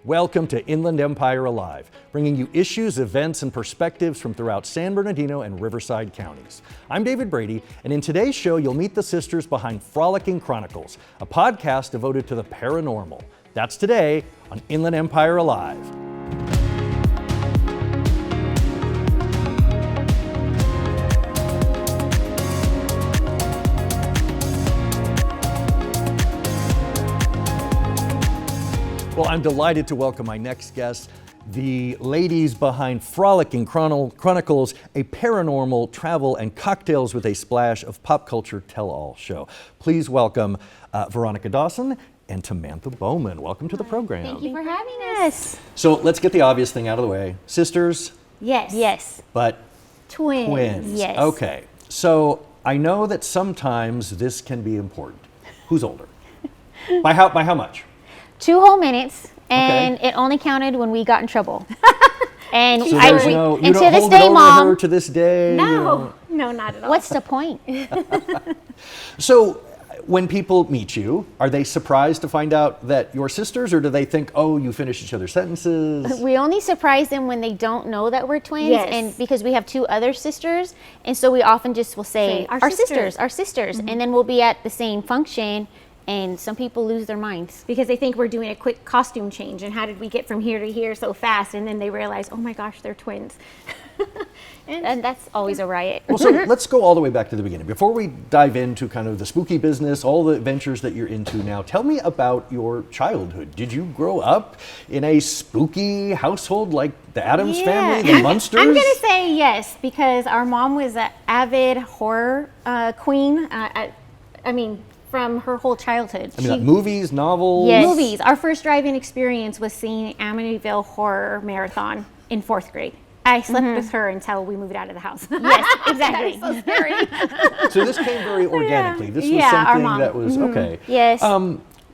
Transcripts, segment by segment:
Welcome to Inland Empire Alive, bringing you issues, events, and perspectives from throughout San Bernardino and Riverside counties. I'm David Brady, and in today's show, you'll meet the sisters behind Frolicking Chronicles, a podcast devoted to the paranormal. That's today on Inland Empire Alive. Well, I'm delighted to welcome my next guest, the ladies behind Frolicking Chronicles, a paranormal travel and cocktails with a splash of pop culture tell-all show. Please welcome Veronica Dawson and Tamantha Bowman. Welcome to the program. Thank you for having us. So let's get the obvious thing out of the way. Sisters? Yes. Yes. But Twins. Yes. Okay. So I know that sometimes this can be important. Who's older? By how much? 2 whole minutes, and Okay. it only counted when we got in trouble. And So I there's re- no, you and don't to this hold it day, over Mom, her to this day? No, not at all. what's the point? So when people meet you, are they surprised to find out that you're sisters, or do they think, oh, you finish each other's sentences? We only surprise them when they don't know that we're twins, Yes. and because we have 2 other sisters, and so we often just will say, Our our sisters." sisters, and then we'll be at the same function, and some people lose their minds. Because they think we're doing a quick costume change, and how did we get from here to here so fast? And then they realize, oh my gosh, they're twins. And that's always a riot. Well, so let's go all the way back to the beginning. Before we dive into kind of the spooky business, all the adventures that you're into now, tell me about your childhood. Did you grow up in a spooky household like the Addams family, the Munsters? I'm going to say yes, because our mom was an avid horror queen. From her whole childhood. I mean, like movies, novels? Yes. Movies. Our first drive-in experience was seeing Amityville Horror Marathon in 4th grade. I slept with her until we moved out of the house. Yes, exactly. That is so scary. So this came very organically. This was Yeah, our something mom. that was, okay. Yes.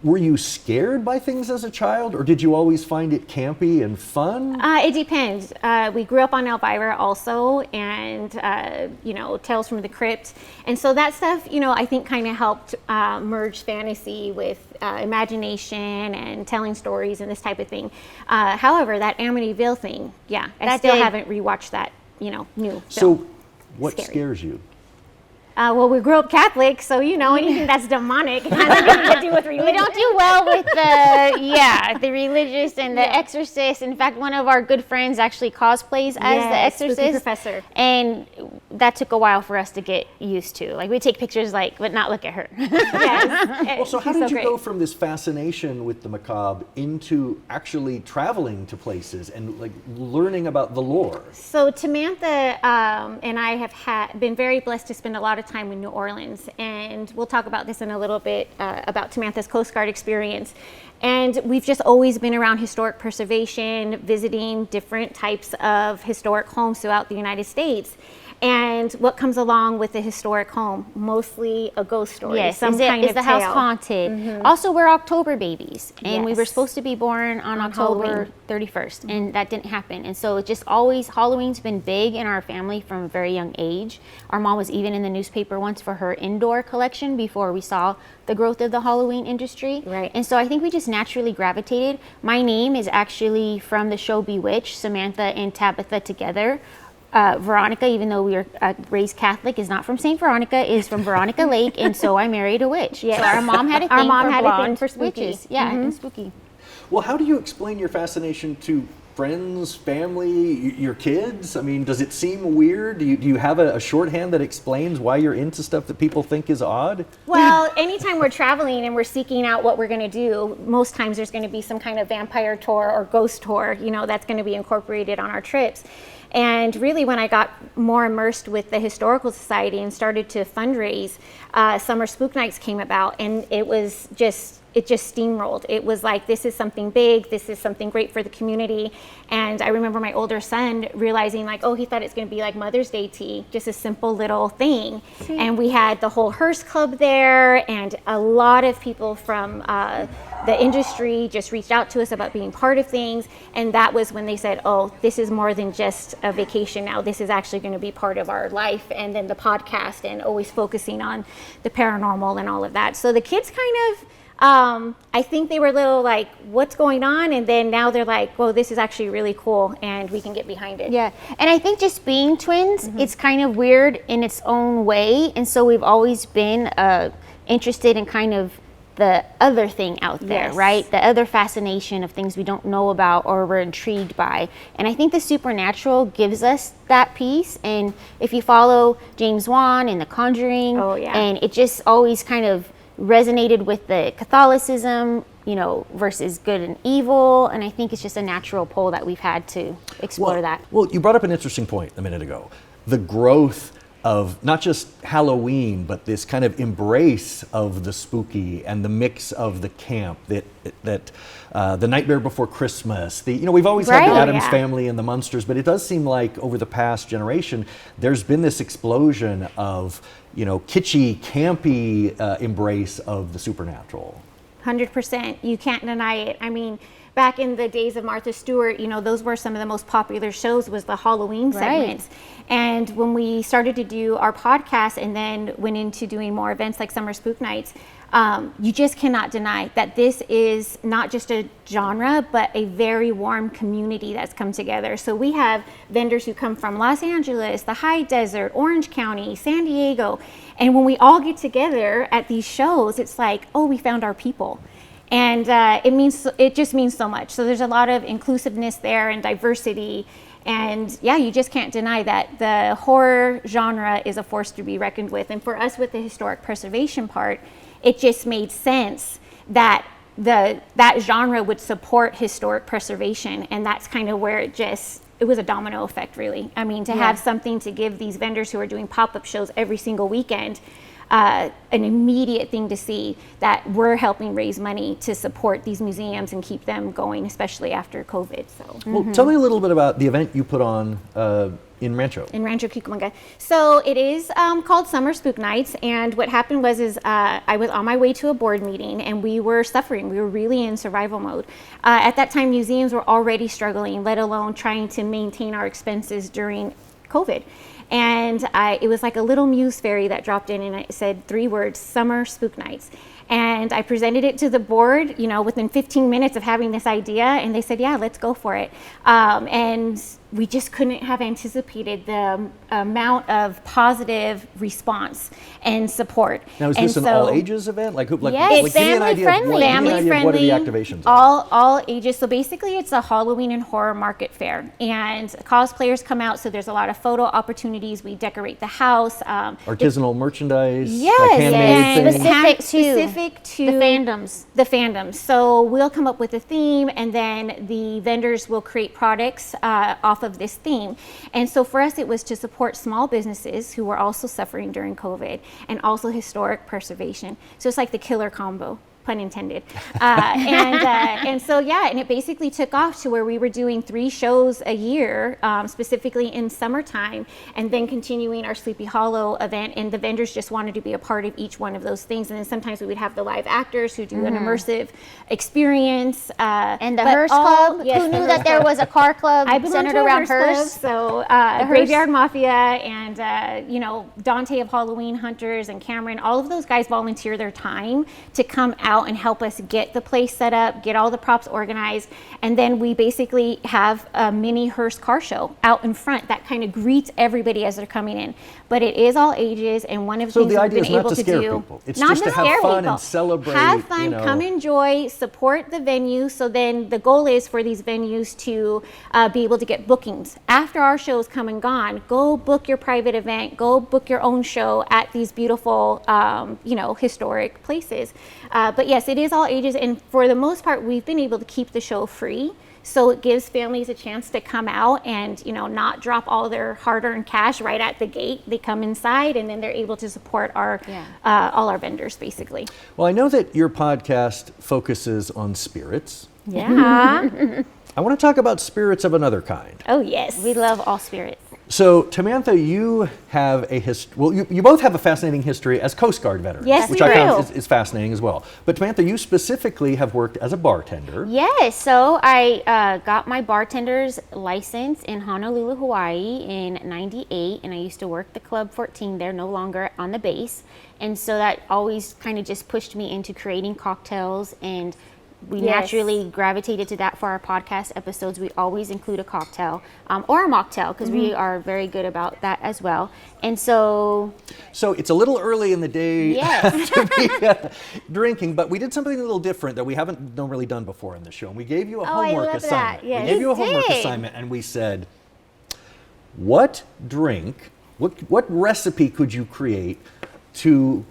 Were you scared by things as a child, or did you always find it campy and fun? It depends. We grew up on Elvira also, and Tales from the Crypt, and so that stuff, I think, kind of helped merge fantasy with imagination and telling stories and this type of thing. However, that Amityville thing, I still haven't rewatched that, new. So, film. what Scary. scares you? Well, we grew up Catholic, so anything that's demonic has nothing to do with religion. We don't do well with the religious and the exorcist. In fact, one of our good friends actually cosplays as the Yes, spooky exorcist. professor. And that took a while for us to get used to. Like, we take pictures, but not look at her. Yes. Well, so how She's did you great. go from this fascination with the macabre into actually traveling to places and learning about the lore? So Tamantha and I have been very blessed to spend a lot of time in New Orleans, and we'll talk about this in a little bit about Tamantha's Coast Guard experience. And we've just always been around historic preservation, visiting different types of historic homes throughout the United States. And what comes along with a historic home? Mostly a ghost story. Yes, some is kind the of house tale. haunted? Also, we're October babies, and we were Yes. supposed to be born on October Halloween. 31st, and that didn't happen. And so it just always, Halloween's been big in our family from a very young age. Our mom was even in the newspaper once for her indoor collection before we saw the growth of the Halloween industry. Right. And so I think we just naturally gravitated. My name is actually from the show Bewitched, Samantha and Tabitha together. Veronica, even though we were raised Catholic, is not from St. Veronica, is from Veronica Lake, and so I married a witch. Yes. So our mom had a thing Our mom for had a thing blonde for spooky. witches. Yeah, and spooky. Well, how do you explain your fascination to friends, family, your kids? I mean, does it seem weird? Do you have a shorthand that explains why you're into stuff that people think is odd? Well, anytime we're traveling and we're seeking out what we're going to do, most times there's going to be some kind of vampire tour or ghost tour, that's going to be incorporated on our trips. And really, when I got more immersed with the Historical Society and started to fundraise, Summer Spook Nights came about, and it just steamrolled. It was like, this is something big, this is something great for the community. And I remember my older son realizing he thought it's going to be like Mother's Day tea, just a simple little thing. See. And we had the whole Hearst Club there, and a lot of people from the industry just reached out to us about being part of things. And that was when they said, oh, this is more than just a vacation now. This is actually going to be part of our life. And then the podcast, and always focusing on the paranormal and all of that. So the kids kind of I think they were a little like, what's going on? And then now they're like, well, this is actually really cool and we can get behind it. Yeah, and I think just being twins, it's kind of weird in its own way. And so we've always been interested in kind of the other thing out there, Yes. right? The other fascination of things we don't know about or we're intrigued by. And I think the supernatural gives us that piece. And if you follow James Wan and The Conjuring, Oh, yeah. and it just always kind of resonated with the Catholicism, versus good and evil. And I think it's just a natural pull that we've had to explore that. Well, you brought up an interesting point a minute ago. The growth of not just Halloween, but this kind of embrace of the spooky and the mix of the camp, that the Nightmare Before Christmas. We've always had Right. the Addams Yeah. Family and the Munsters, but it does seem like over the past generation, there's been this explosion of kitschy, campy embrace of the supernatural. 100%. You can't deny it. I mean, back in the days of Martha Stewart, those were some of the most popular shows, was the Halloween segments. And when we started to do our podcast and then went into doing more events like Summer Spook Nights, you just cannot deny that this is not just a genre, but a very warm community that's come together. So we have vendors who come from Los Angeles, the High Desert, Orange County, San Diego. And when we all get together at these shows, it's like, oh, we found our people. And it just means so much. So there's a lot of inclusiveness there and diversity. And yeah, you just can't deny that the horror genre is a force to be reckoned with. And for us with the historic preservation part, it just made sense that that genre would support historic preservation. And that's kind of where it was a domino effect, really. I mean, to have something to give these vendors who are doing pop-up shows every single weekend, an immediate thing to see that we're helping raise money to support these museums and keep them going, especially after COVID. So. Well, tell me a little bit about the event you put on in Rancho. In Rancho Cucamonga. So it is called Summer Spook Nights, and what happened was I was on my way to a board meeting and we were suffering. We were really in survival mode. At that time, museums were already struggling, let alone trying to maintain our expenses during COVID. And it was like a little muse fairy that dropped in and it said 3 words, Summer Spook Nights. And I presented it to the board, within 15 minutes of having this idea, and they said, yeah, let's go for it. And we just couldn't have anticipated the amount of positive response and support. Now, is this an all ages event? Yes, give me an family idea friendly. Of Family what are friendly. the activations? are? All ages. So basically, it's a Halloween and horror market fair, and cosplayers come out. So there's a lot of photo opportunities. We decorate the house. Artisanal merchandise, Yes, like handmade and things. Specific to the fandoms. The fandoms. So we'll come up with a theme, and then the vendors will create products off of this theme. And so for us, it was to support small businesses who were also suffering during COVID, and also historic preservation. So it's like the killer combo, pun intended. And so, yeah, and it basically took off to where we were doing 3 shows a year, specifically in summertime, and then continuing our Sleepy Hollow event. And the vendors just wanted to be a part of each one of those things. And then sometimes we would have the live actors who do an immersive experience. And the but Hearst all- Club. yes, Who the knew Hearst that there was a car club I belong centered to a around Hearst Hearst? Club, so Graveyard Hearst. Mafia and Dante of Halloween Hunters and Cameron, all of those guys volunteer their time to come out and help us get the place set up, get all the props organized, and then we basically have a mini Hearst car show out in front that kind of greets everybody as they're coming in. But it is all ages, and one of the So things the we've idea been is not able to to scare do, people. It's not just to have scare fun people. and celebrate, Have fun, come enjoy, support the venue. So then the goal is for these venues to be able to get bookings. After our show's come and gone, go book your private event, go book your own show at these beautiful, historic places. But yes, it is all ages. And for the most part, we've been able to keep the show free. So it gives families a chance to come out and, not drop all their hard-earned cash right at the gate. They come inside and then they're able to support our all our vendors, basically. Well, I know that your podcast focuses on spirits. Yeah. I want to talk about spirits of another kind. Oh, yes. We love all spirits. So, Tamantha, you have a you both have a fascinating history as Coast Guard veterans, Yes, which we I found do. is fascinating as well. But Tamantha, you specifically have worked as a bartender. Yes, so I got my bartender's license in Honolulu, Hawaii in '98, and I used to work the Club 14 there, no longer on the base. And so that always kind of just pushed me into creating cocktails, and we Yes. naturally gravitated to that for our podcast episodes. We always include a cocktail or a mocktail because we are very good about that as well. And so, So it's a little early in the day yes. to be drinking, but we did something a little different that we haven't really done before in the show. And we gave you a Oh, I homework love that. assignment. Yes. We gave you a We homework did. assignment, and we said, what drink, what recipe could you create to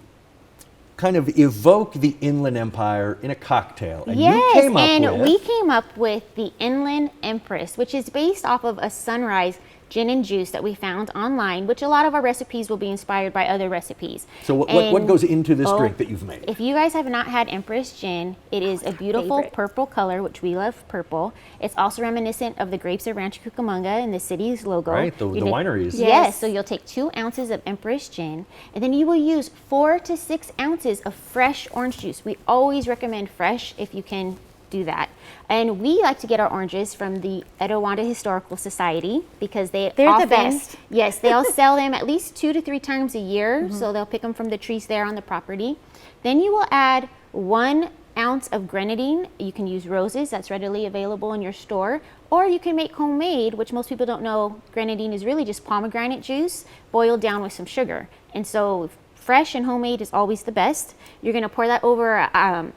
kind of evoke the Inland Empire in a cocktail? And you Yes, came up and with, we came up with the Inland Empress, which is based off of a sunrise gin and juice that we found online, which a lot of our recipes will be inspired by other recipes. So what And- goes into this oh, drink that you've made? If you guys have not had Empress Gin, it is a beautiful favorite. purple color, which we love purple. It's also reminiscent of the grapes of Rancho Cucamonga and the city's logo. Right, the You wineries. Yes. Yes. So you'll take 2 ounces of Empress Gin, and then you will use 4 to 6 ounces of fresh orange juice. We always recommend fresh if you can do that. And we like to get our oranges from the Etowanda Historical Society because they're the often, best. Yes, they'll sell them at least 2 to 3 times a year. So they'll pick them from the trees there on the property. Then you will add 1 ounce of grenadine. You can use roses, that's readily available in your store. Or you can make homemade, which most people don't know. Grenadine is really just pomegranate juice boiled down with some sugar. And so fresh and homemade is always the best. You're gonna pour that over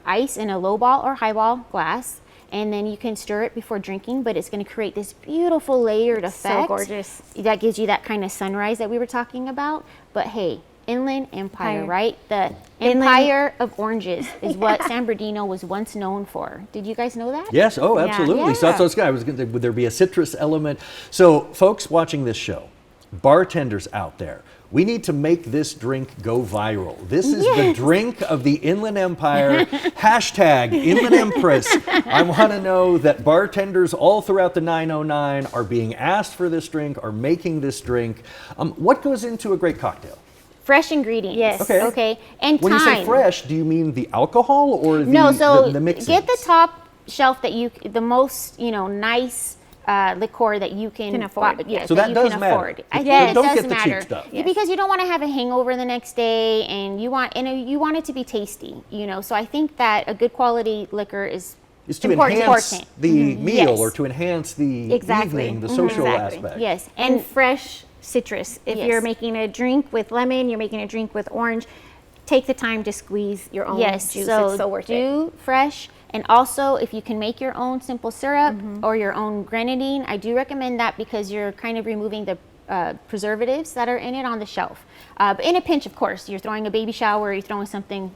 ice in a lowball or highball glass, and then you can stir it before drinking, but it's gonna create this beautiful layered effect. So gorgeous. That gives you that kind of sunrise that we were talking about. But hey, Inland Empire, Empire. right? The Inland- Empire of Oranges is what San Bernardino was once known for. Did you guys know that? Yes, oh, absolutely. So that's Yeah. what's good. Would there be a citrus element? So, folks watching this show, bartenders out there, we need to make this drink go viral. This is the drink of the Inland Empire. Hashtag Inland Empress. I want to know that bartenders all throughout the 909 are being asked for this drink, are making this drink. What goes into a great cocktail? Fresh ingredients. Yes. Okay. Okay. And When time. you say fresh, do you mean the alcohol or the, No, so the mixings? get the top shelf that the most, nice liqueur that you can afford. Yes, So that you does can matter. afford. I Yes. think it Don't does get the cheap matter. stuff. Yes. Because you don't want to have a hangover the next day, and you want it to be tasty. So I think that a good quality liquor is to important. enhance the meal Yes. or to enhance the Exactly. evening, the social Exactly. aspect. Yes, And fresh citrus. If Yes. you're making a drink with lemon, you're making a drink with orange, take the time to squeeze your own yes, juice. so It's so worth it. do fresh. And also, if you can make your own simple syrup Mm-hmm. or your own grenadine, I do recommend that because you're kind of removing the preservatives that are in it on the shelf. But in a pinch, of course, you're throwing a baby shower, you're throwing something,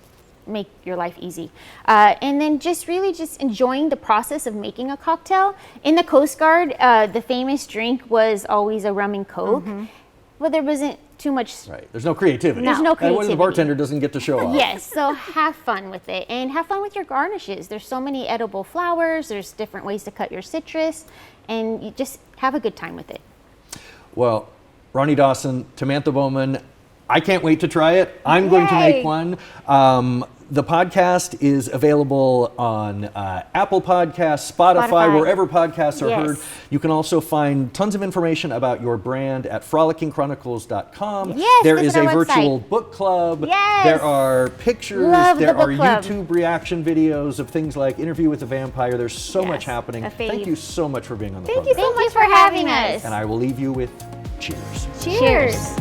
make your life easy. And then just really just enjoying the process of making a cocktail. In the Coast Guard, the famous drink was always a rum and Coke. But there wasn't too much. Right. There's no creativity. There's no And what the creativity. bartender doesn't get to show off. Yes, so have fun with it and have fun with your garnishes. There's so many edible flowers, there's different ways to cut your citrus, and you just have a good time with it. Well, Ronnie Dawson, Tamantha Bowman, I can't wait to try it. I'm going to make Yay. one. The podcast is available on Apple Podcasts, Spotify, Spotify. wherever podcasts are Yes. heard. You can also find tons of information about your brand at frolicingchronicles.com. Yes, there visit is a our website. virtual book club. Yes. There are pictures. Love the there book are club. YouTube reaction videos of things like Interview with the Vampire. There's so much happening. a Thank fave. you so much for being on the Thank you program. so Thank you much for having us. And I will leave you with cheers. Cheers.